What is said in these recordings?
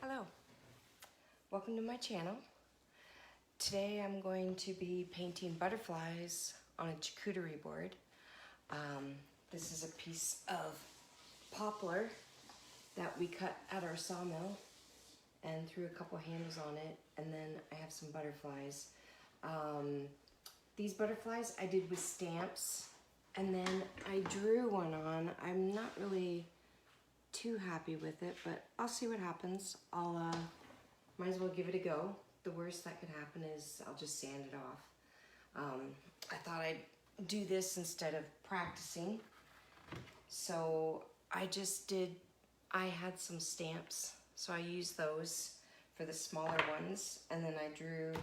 Hello, welcome to my channel. Today I'm going to be painting butterflies on a charcuterie board. This is a piece of poplar that we cut at our sawmill and threw a couple handles on it, and then I have some butterflies. These butterflies I did with stamps, and then I drew one on. I'm not really too happy with it, but I'll see what happens. Might as well give it a go. The worst that could happen is I'll just sand it off. I thought I'd do this instead of practicing. So I had some stamps, so I used those for the smaller ones, and then I drew,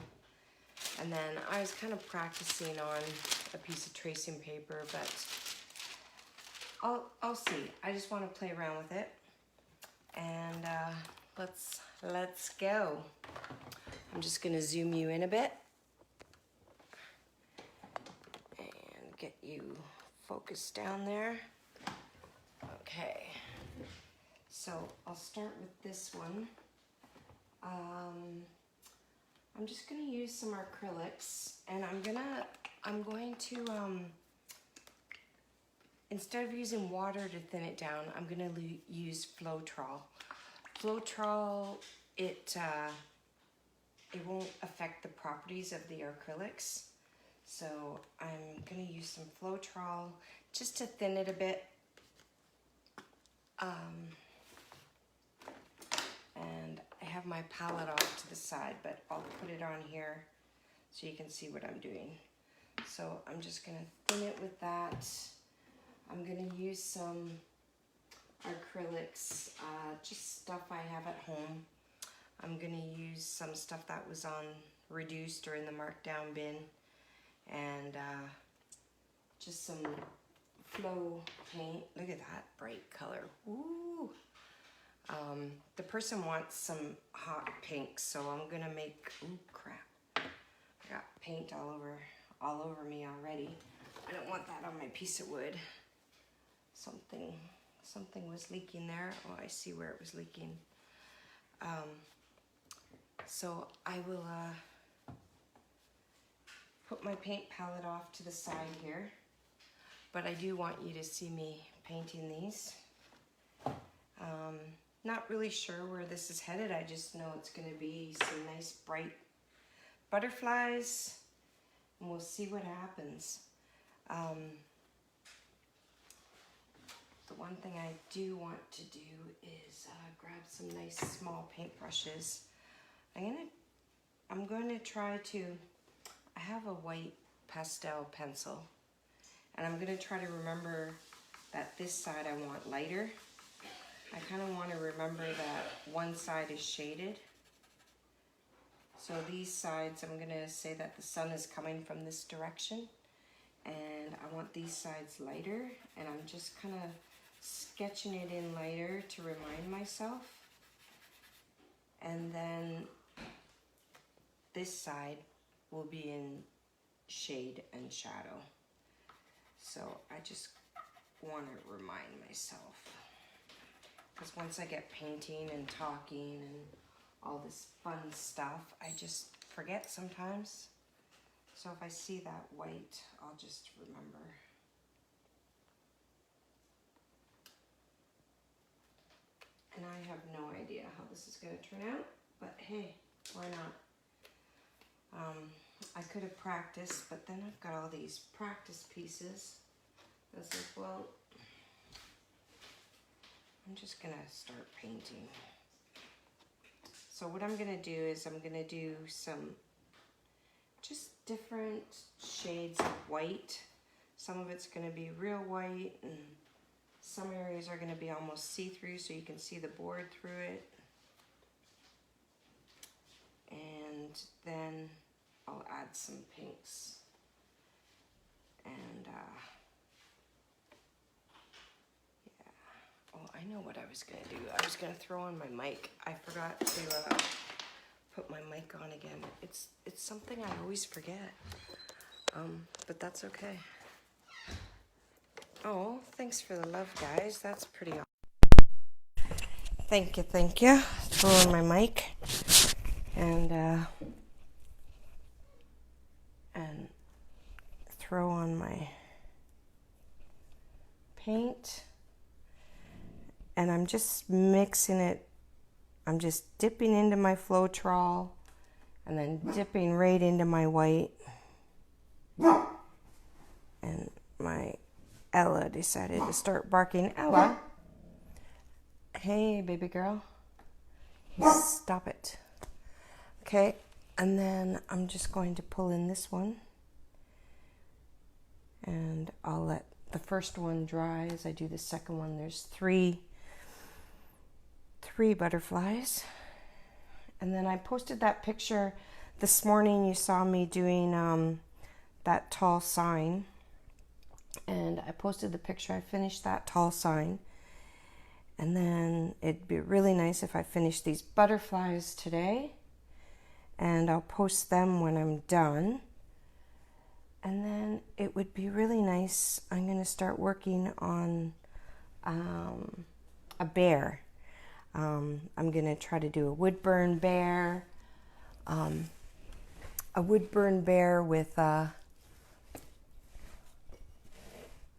and then I was kind of practicing on a piece of tracing paper, but I'll see. I just want to play around with it, and let's go. I'm just going to zoom you in a bit and get you focused down there. Okay, so I'll start with this one. I'm just going to use some acrylics, and I'm going to instead of using water to thin it down, I'm going to use Floetrol. Floetrol, it won't affect the properties of the acrylics. So I'm going to use some Floetrol just to thin it a bit. And I have my palette off to the side, but I'll put it on here so you can see what I'm doing. So I'm just going to thin it with that. I'm going to use some acrylics, just stuff I have at home. I'm going to use some stuff that was on reduced or in the markdown bin, and just some flow paint. Look at that bright color. Woo! The person wants some hot pink, so I'm going to make, ooh crap, I got paint all over me already. I don't want that on my piece of wood. Something was leaking there. Oh, I see where it was leaking. So I will put my paint palette off to the side here, but I do want you to see me painting these. Not really sure where this is headed. I just know it's going to be some nice bright butterflies, and we'll see what happens. The one thing I do want to do is grab some nice small paintbrushes. I'm going to try to, I have a white pastel pencil, and I'm going to try to remember that this side I want lighter. I kind of want to remember that one side is shaded. So these sides, I'm going to say that the sun is coming from this direction, and I want these sides lighter, and I'm just kind of sketching it in lighter to remind myself. And then this side will be in shade and shadow. So I just want to remind myself, because once I get painting and talking and all this fun stuff, I just forget sometimes. So if I see that white, I'll just remember. And I have no idea how this is going to turn out, but hey, why not? I could have practiced, but then I've got all these practice pieces. I was like, well, I'm just going to start painting. So what I'm going to do is I'm going to do some just different shades of white. Some of it's going to be real white, and some areas are going to be almost see-through, so you can see the board through it. And then I'll add some pinks. And yeah. Oh, I know what I was going to do. I was going to throw on my mic. I forgot to put my mic on again. It's something I always forget. But that's okay. Oh, thanks for the love, guys. That's pretty awesome. Thank you, thank you. Throw in my mic and throw on my paint. And I'm just mixing it. I'm just dipping into my Floetrol and then dipping right into my white. And my Ella decided to start barking. Ella, hey baby girl, stop it. Okay, and then I'm just going to pull in this one, and I'll let the first one dry as I do the second one. There's three butterflies. And then I posted that picture this morning. You saw me doing that tall sign, and I posted the picture. I finished that tall sign, and then it'd be really nice if I finished these butterflies today, and I'll post them when I'm done. And then it would be really nice. I'm going to start working on a bear. I'm going to try to do a wood burn bear. A wood burn bear with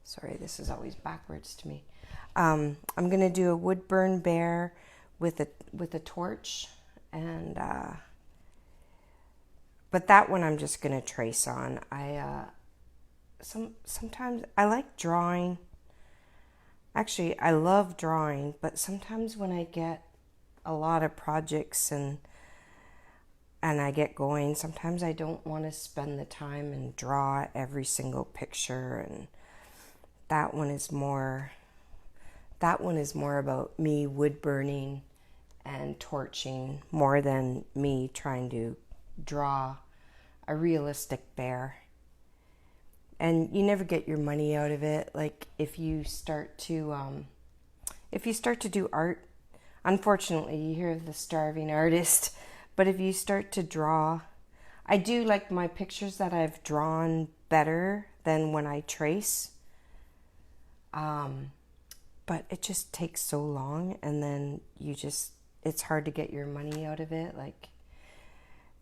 sorry, this is always backwards to me. I'm going to do a wood burn bear with a torch, and but that one I'm just going to trace on. Sometimes I like drawing. Actually, I love drawing, but sometimes when I get a lot of projects and I get going, sometimes I don't want to spend the time and draw every single picture, and that one is more about me wood burning and torching more than me trying to draw a realistic bear. And you never get your money out of it. Like if you start to do art, unfortunately you hear of the starving artist, but if you start to draw, I do like my pictures that I've drawn better than when I trace. But it just takes so long, and then it's hard to get your money out of it. Like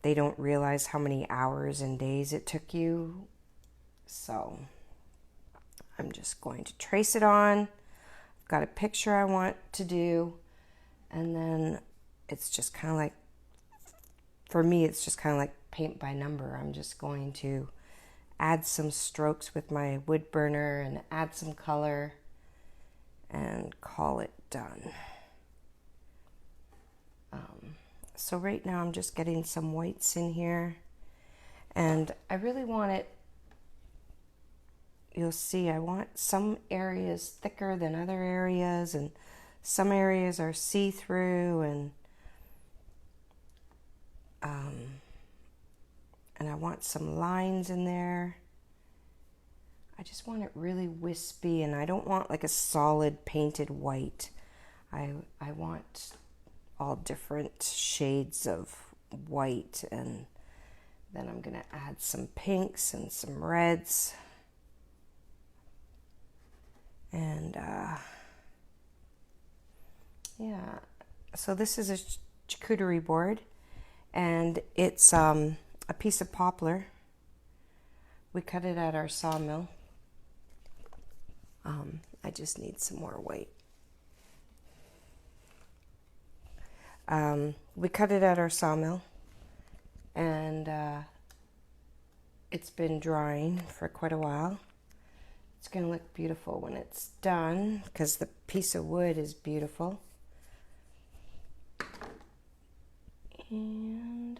they don't realize how many hours and days it took you. So I'm just going to trace it on. I've got a picture I want to do, and then it's just kind of like, for me, it's just kind of like paint by number. I'm just going to add some strokes with my wood burner and add some color and call it done. So right now I'm just getting some whites in here, and I really want it, you'll see, I want some areas thicker than other areas, and some areas are see-through, and I want some lines in there. I just want it really wispy, and I don't want like a solid painted white. I want all different shades of white, and then I'm going to add some pinks and some reds. And yeah, so this is a charcuterie board, and it's a piece of poplar. We cut it at our sawmill. I just need some more white. We cut it at our sawmill, and it's been drying for quite a while. It's going to look beautiful when it's done because the piece of wood is beautiful. And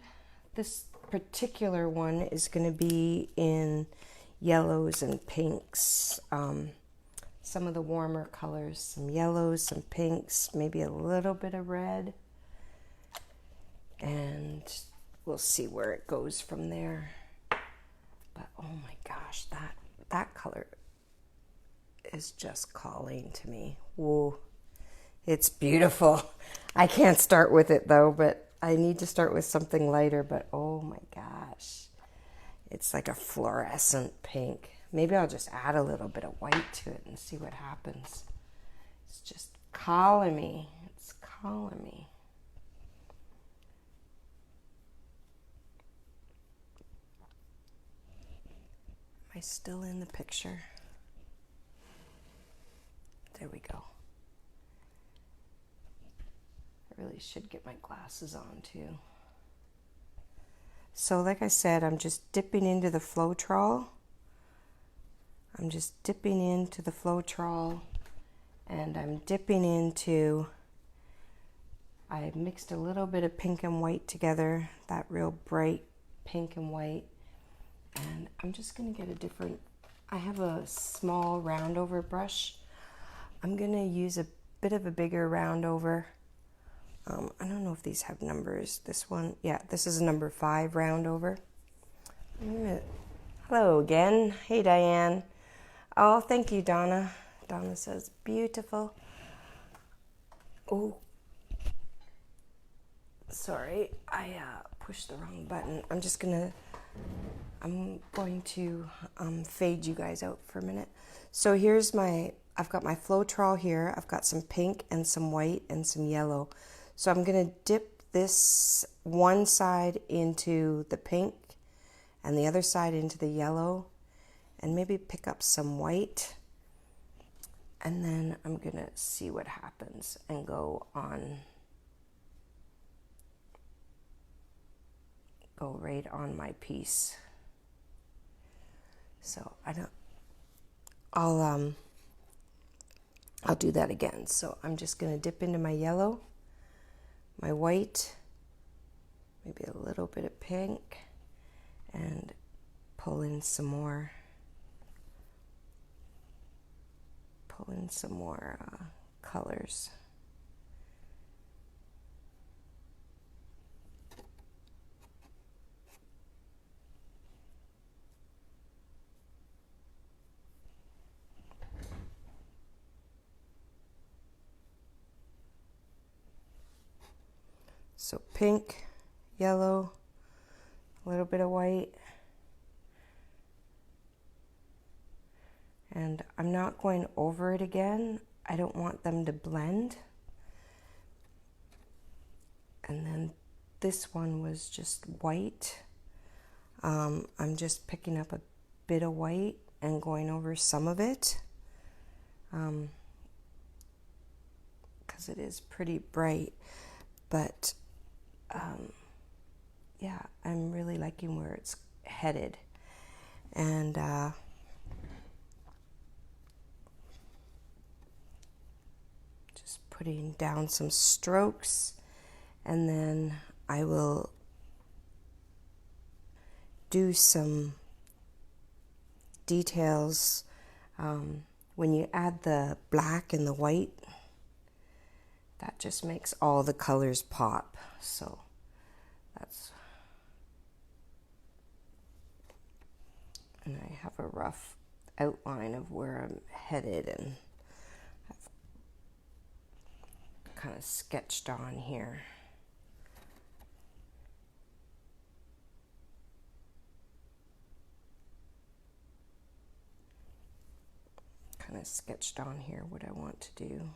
this particular one is going to be in yellows and pinks. Some of the warmer colors, some yellows, some pinks, maybe a little bit of red. And we'll see where it goes from there. But oh my gosh, that color is just calling to me. Whoa, it's beautiful. I can't start with it though, but I need to start with something lighter. But oh my gosh, it's like a fluorescent pink. Maybe I'll just add a little bit of white to it and see what happens. It's just calling me. It's calling me? Am I still in the picture? There we go. I really should get my glasses on too. So like I said, I'm just dipping into the Floetrol. I'm just dipping into the Floetrol, and I'm dipping into, I mixed a little bit of pink and white together, that real bright pink and white. And I'm just going to get a different, I have a small round over brush. I'm going to use a bit of a bigger round over. I don't know if these have numbers. This one, yeah, this is a number 5 round over. Hello again. Hey, Diane. Oh, thank you, Donna. Donna says, beautiful. Oh, sorry, I pushed the wrong button. I'm going to fade you guys out for a minute. So here's I've got my Floetrol here. I've got some pink and some white and some yellow. So I'm going to dip this one side into the pink and the other side into the yellow, and maybe pick up some white. And then I'm going to see what happens and go right on my piece. So I'll do that again. So I'm just going to dip into my yellow, my white, maybe a little bit of pink, and pull in some more colors. So pink, yellow, a little bit of white. And I'm not going over it again. I don't want them to blend. And then this one was just white. I'm just picking up a bit of white and going over some of it. Because it is pretty bright. But yeah, I'm really liking where it's headed. And just putting down some strokes, and then I will do some details. When you add the black and the white, that just makes all the colors pop. So that's, and I have a rough outline of where I'm headed, and I've kind of sketched on here. Kind of sketched on here what I want to do.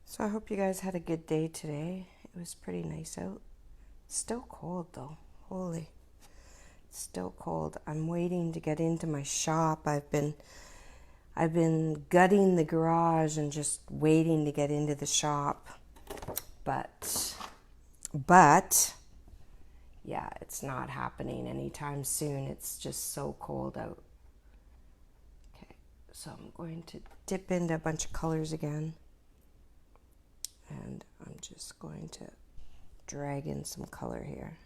So I hope you guys had a good day today. It was pretty nice out. It's still cold though. Holy. It's still cold. I'm waiting to get into my shop. I've been gutting the garage and just waiting to get into the shop. But yeah, it's not happening anytime soon. It's just so cold out. Okay, so I'm going to dip into a bunch of colors again. And I'm just going to drag in some color here.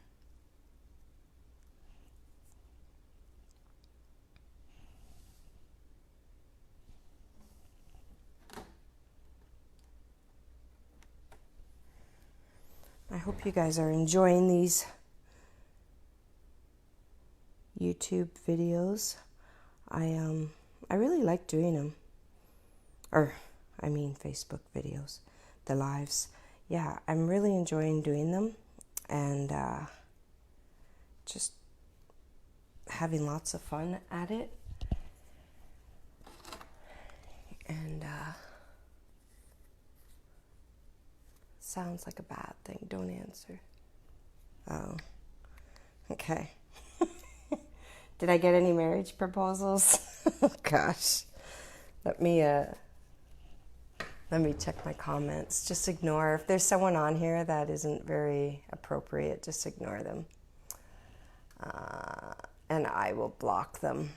I hope you guys are enjoying these YouTube videos. I really like doing them. Or, I mean Facebook videos. The lives. yeah, I'm really enjoying doing them, and just having lots of fun at it. And sounds like a bad thing. Don't answer. Oh, okay. Did I get any marriage proposals? Oh, gosh. Let me check my comments. Just ignore. If there's someone on here that isn't very appropriate, just ignore them. And I will block them.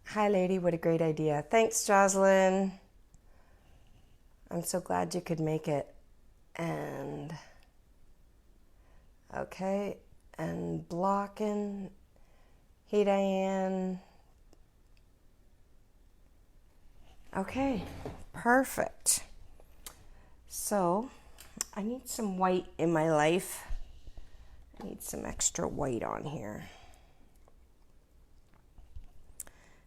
Hi, lady. What a great idea. Thanks, Jocelyn. I'm so glad you could make it. And, okay. And blocking. Hey, Diane. Okay, perfect. So, I need some white in my life. I need some extra white on here.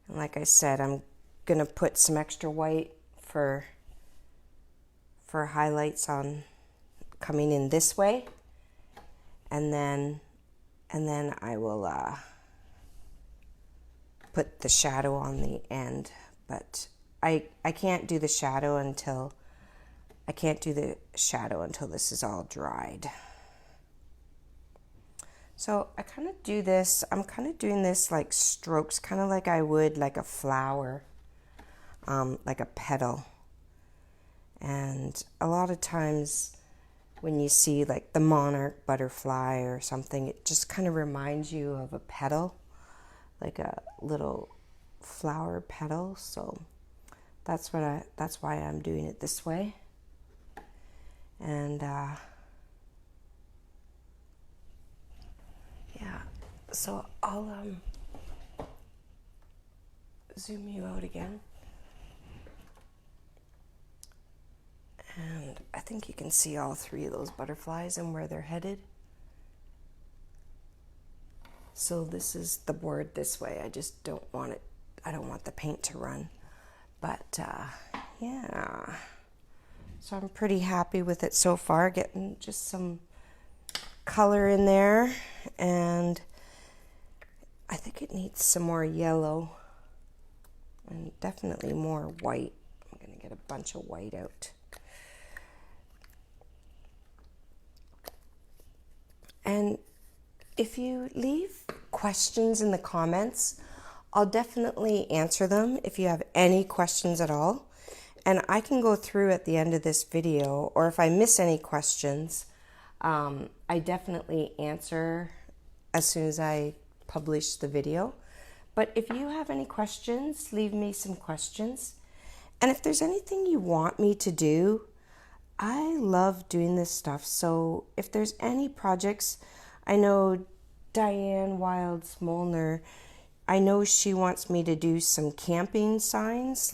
And like I said, I'm going to put some extra white for highlights on coming in this way. And then I will put the shadow on the end. But I can't do the shadow until this is all dried. So I kind of do this, I'm kind of doing this like strokes, kind of like I would like a flower, like a petal. And a lot of times when you see like the monarch butterfly or something, it just kind of reminds you of a petal, like a little flower petal. So that's why I'm doing it this way. And yeah, so I'll zoom you out again. And I think you can see all three of those butterflies and where they're headed. So this is the board this way. I just don't want it, I don't want the paint to run. But yeah, so I'm pretty happy with it so far, getting just some color in there, and I think it needs some more yellow and definitely more white. I'm going to get a bunch of white out. And if you leave questions in the comments, I'll definitely answer them if you have any questions at all. And I can go through at the end of this video, or if I miss any questions, I definitely answer as soon as I publish the video. But if you have any questions, leave me some questions. And if there's anything you want me to do, I love doing this stuff. So if there's any projects, I know Diane Wilds Molnar, I know she wants me to do some camping signs,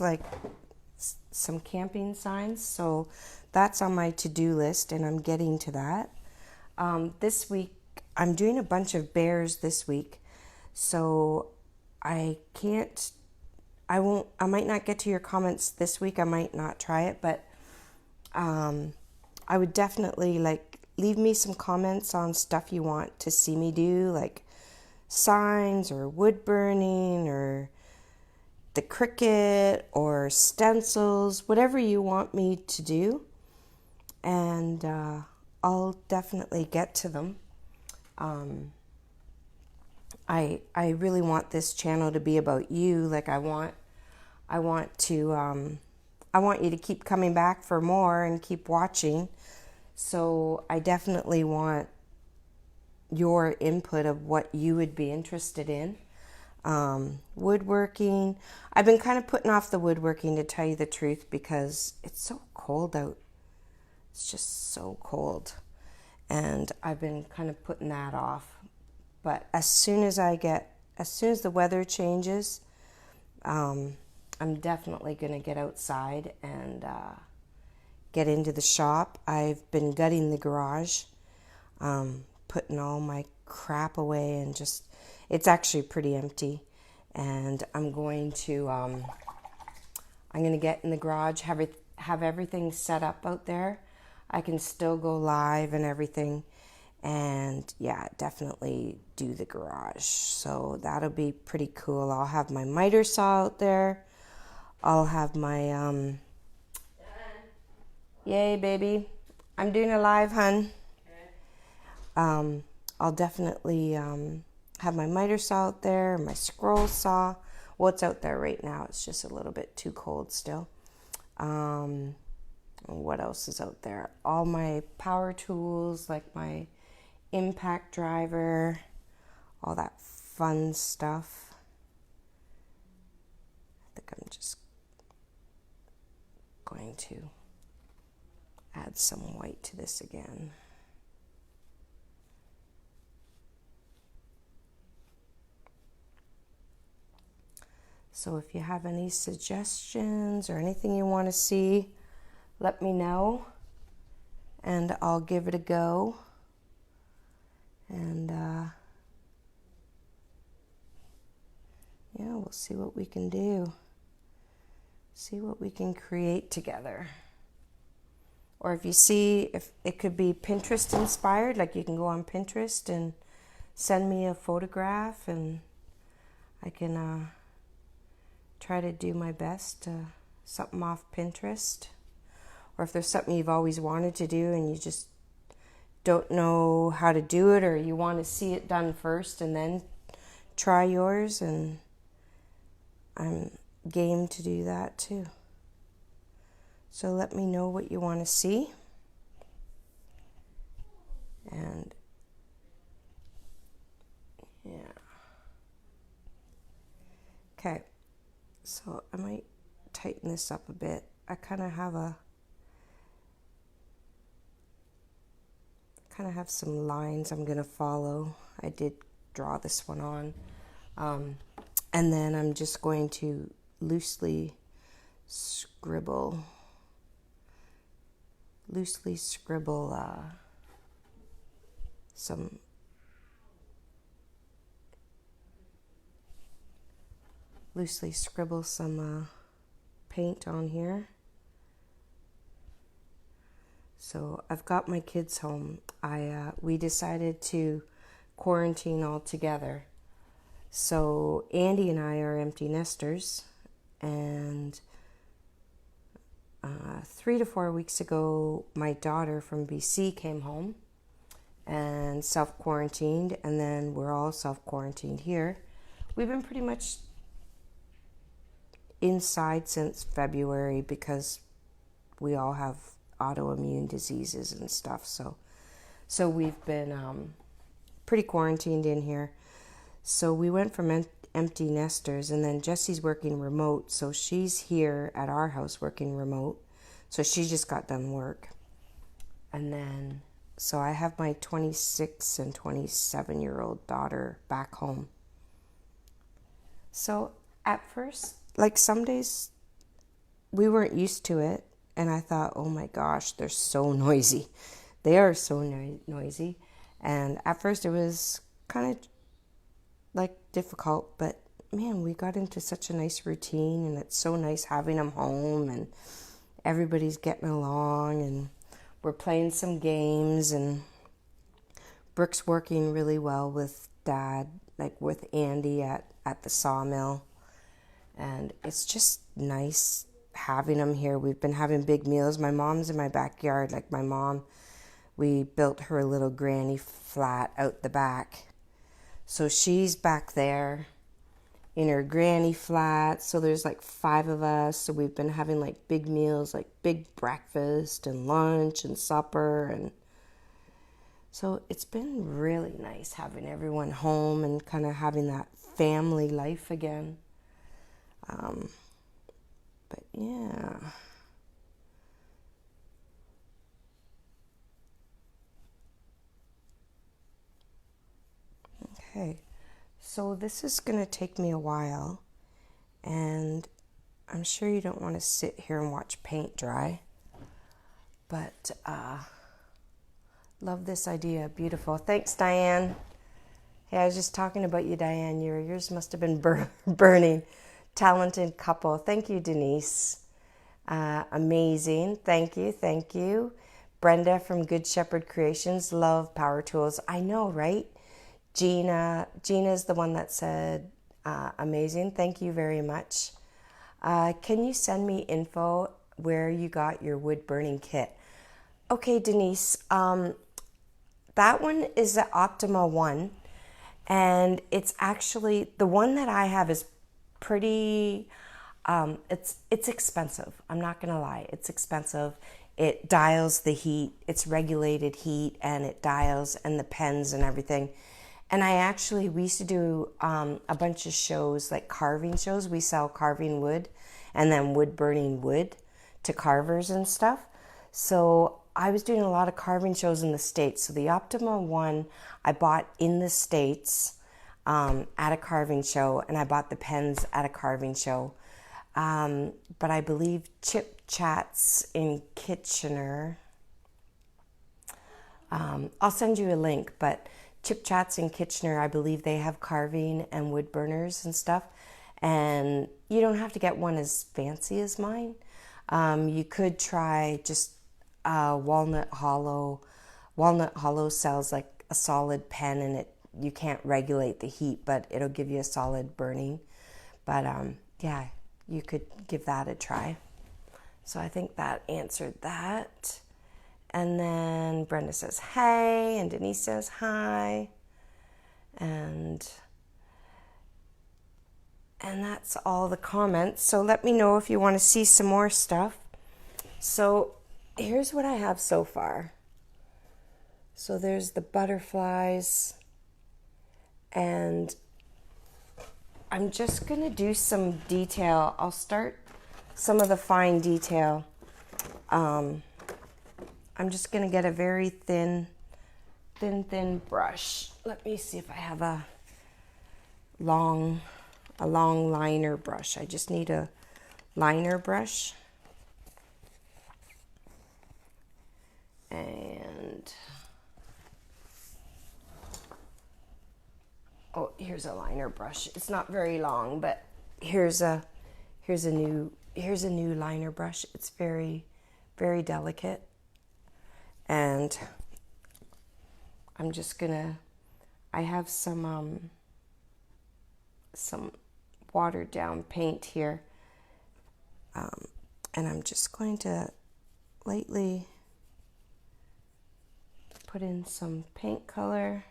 so that's on my to-do list, and I'm getting to that. This week, I'm doing a bunch of bears this week, so I might not get to your comments this week, I might not try it, but I would definitely leave me some comments on stuff you want to see me do, like signs or wood burning or the Cricut or stencils, whatever you want me to do, and I'll definitely get to them. I really want this channel to be about you. Like I want you to keep coming back for more and keep watching. So I definitely want your input of what you would be interested in. Woodworking. I've been kind of putting off the woodworking, to tell you the truth, because it's so cold out. It's just so cold. And I've been kind of putting that off. But as soon as the weather changes, I'm definitely going to get outside and get into the shop. I've been gutting the garage, putting all my crap away, and just, it's actually pretty empty. And I'm going to get in the garage, have have everything set up out there, I can still go live and everything. And yeah, definitely do the garage. So that'll be pretty cool. I'll have my miter saw out there. I'll have my, yay, baby. I'm doing a live, hun. I'll definitely have my miter saw out there, my scroll saw. Well, it's out there right now. It's just a little bit too cold still. What else is out there? All my power tools, like my impact driver, all that fun stuff. I think I'm just going to add some white to this again. So if you have any suggestions or anything you want to see, let me know and I'll give it a go. And yeah, we'll see what we can do. See what we can create together. Or if you see, if it could be Pinterest inspired, like you can go on Pinterest and send me a photograph and I can try to do my best, something off Pinterest. Or if there's something you've always wanted to do and you just don't know how to do it, or you want to see it done first and then try yours, and I'm game to do that too. So let me know what you want to see. And yeah. Okay. So I might tighten this up a bit. I kind of have some lines I'm going to follow. I did draw this one on. And then I'm just going to loosely scribble some paint on here. So I've got my kids home. We decided to quarantine all together. So Andy and I are empty nesters, and 3 to 4 weeks ago, my daughter from BC came home and self-quarantined, and then we're all self-quarantined here. We've been pretty much inside since February because we all have autoimmune diseases and stuff. So we've been pretty quarantined in here. So we went from empty nesters, and then Jessie's working remote, so she's here at our house working remote. So she just got done work. And then, so I have my 26 and 27-year-old daughter back home. So at first, like some days, we weren't used to it. And I thought, oh my gosh, they're so noisy. They are so noisy. And at first it was kind of like difficult, but man, we got into such a nice routine, and it's so nice having them home, and everybody's getting along, and we're playing some games, and Brooke's working really well with Dad, like with Andy at the sawmill. And it's just nice having them here. We've been having big meals. My mom's in my backyard. Like my mom, we built her a little granny flat out the back. So she's back there in her granny flat. So there's like 5 of us. So we've been having like big meals, like big breakfast and lunch and supper. And so it's been really nice having everyone home and kind of having that family life again. But yeah. Okay, so this is going to take me a while, and I'm sure you don't want to sit here and watch paint dry, but love this idea. Beautiful. Thanks, Diane. Hey, I was just talking about you, Diane. Yours must have been burning. Talented couple. Thank you, Denise. Amazing. Thank you. Thank you. Brenda from Good Shepherd Creations. Love power tools. I know, right? Gina's the one that said amazing. Thank you very much. Can you send me info where you got your wood burning kit? Okay, Denise. That one is the Optima one. And it's actually, the one that I have is pretty, it's expensive. I'm not going to lie. It's expensive. It dials the heat. It's regulated heat, and it dials and the pens and everything. And we used to do a bunch of shows, like carving shows. We sell carving wood and then wood burning wood to carvers and stuff. So I was doing a lot of carving shows in the States. So the Optima one I bought in the States at a carving show, and I bought the pens at a carving show. But I believe Chip Chats in Kitchener, I'll send you a link, but Chip Chats in Kitchener, I believe they have carving and wood burners and stuff. And you don't have to get one as fancy as mine. You could try just Walnut Hollow. Walnut Hollow sells like a solid pen, and you can't regulate the heat, but it'll give you a solid burning. But yeah, you could give that a try. So I think that answered that. And then Brenda says, hey, and Denise says, hi. And that's all the comments. So let me know if you want to see some more stuff. So here's what I have so far. So there's the butterflies, and I'm just going to do some detail. I'll start some of the fine detail. I'm just going to get a very thin brush. Let me see if I have a long liner brush. I just need a liner brush. And oh, here's a liner brush. It's not very long, but here's a new liner brush. It's very, very delicate. And I'm just gonna, I have some watered down paint here. And I'm just going to lightly put in some paint color.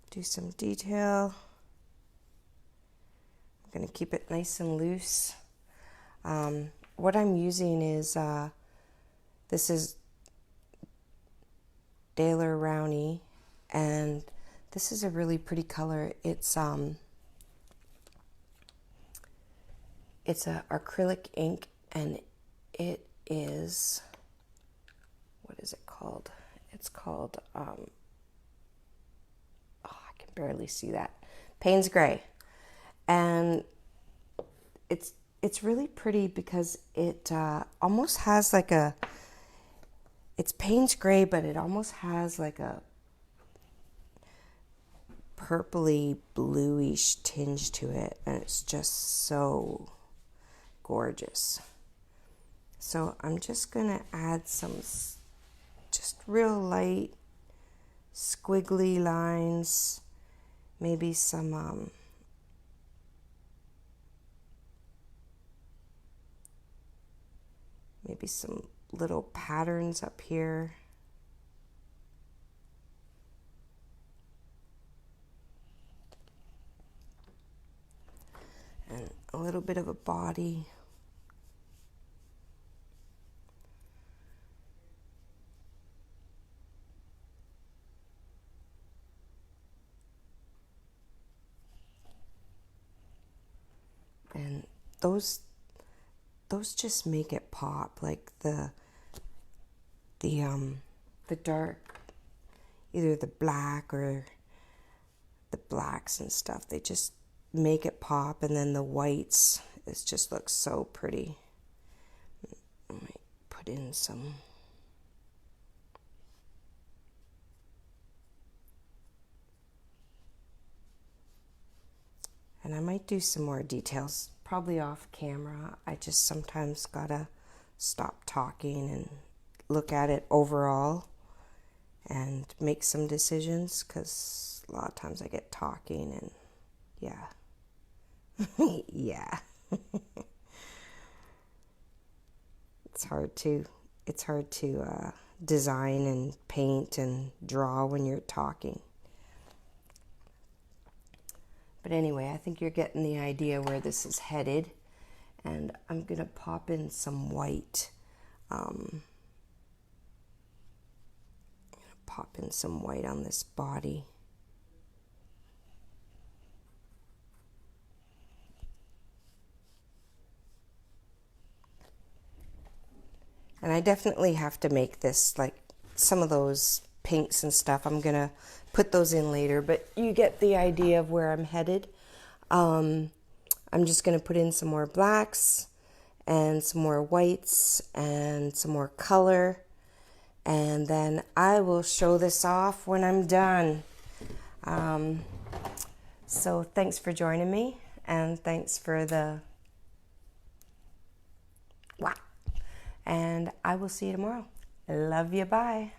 Do some detail. I'm going to keep it nice and loose. What I'm using is, this is Daler Rowney, and this is a really pretty color. It's a acrylic ink, and it is, what is it called? It's called, I can barely see that. Payne's Gray. And it's really pretty because it almost has like it's Payne's Gray, but it almost has like a purpley bluish tinge to it, and it's just so gorgeous. So I'm just gonna add some just real light squiggly lines, maybe some maybe some little patterns up here. And a little bit of a body. And those just make it pop, like the dark, either the black or the blacks and stuff, they just make it pop. And then the whites, it just looks so pretty. I might put in some And I might do some more details, probably off camera. I just sometimes gotta stop talking and look at it overall and make some decisions, because a lot of times I get talking and yeah. Yeah. It's hard to design and paint and draw when you're talking. But anyway, I think you're getting the idea where this is headed, and I'm gonna pop in some white. Pop in some white on this body. And I definitely have to make this, like some of those pinks and stuff, I'm gonna put those in later, but you get the idea of where I'm headed. I'm just gonna put in some more blacks and some more whites and some more color, and then I will show this off when I'm done. So thanks for joining me, and thanks for the wow. And I will see you tomorrow. Love you, bye.